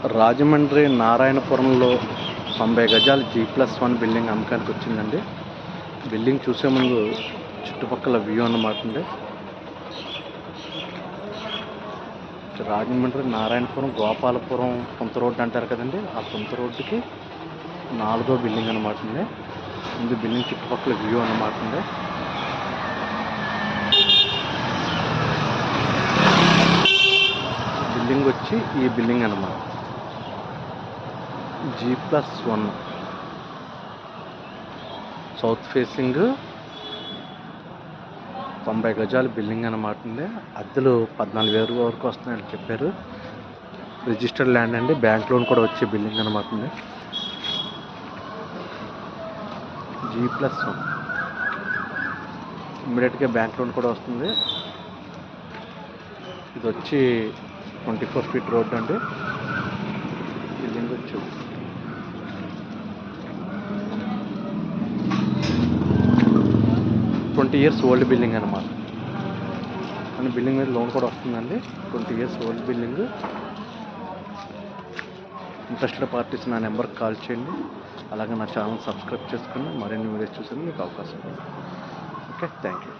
రాజమండ్రి నారాయణపురంలో 90 గజాల G+1 building అమ్మకానికి వచ్చిందండి. బిల్డింగ్ చూసే ముందు చుట్టుపక్కల వ్యూ అన్నమాట అండి. రాజమండ్రి నారాయణపురం గోపాలపురం పుంత రోడ్డు అంటారు కదండి, ఆ పుంత రోడ్డుకి 4వ బిల్డింగ్ అన్నమాట అండి. ముందు బిల్డింగ్ చుట్టుపక్కల వ్యూ అన్నమాట అండి. బిల్డింగ్ వచ్చి ఈ బిల్డింగ్ అన్నమాట, G+1 సౌత్ ఫేసింగ్ 90 గజాల బిల్డింగ్ అన్నమాట అండి. అద్దెలు 14,000 వరకు వస్తున్నాయని చెప్పారు. రిజిస్టర్డ్ ల్యాండ్ అండి, బ్యాంక్ లోన్ కూడా వచ్చే బిల్డింగ్ అన్నమాట అండి. G+1 ఇమ్మీడియట్గా బ్యాంక్ లోన్ కూడా వస్తుంది. ఇది వచ్చి 24 ఫీట్ రోడ్ అండి. బిల్డింగ్ వచ్చి 20 ఇయర్స్ ఓల్డ్ బిల్డింగ్ అన్నమాట. కానీ బిల్డింగ్ మీద లోన్ కూడా వస్తుందండి. 20 years old building. Interested parties నా నెంబర్కి కాల్ చేయండి. అలాగే నా ఛానల్ సబ్స్క్రైబ్ చేసుకుని మరిన్ని వీడియోస్ చూసేందుకు మీకు అవకాశం ఉంది. Okay, thank you.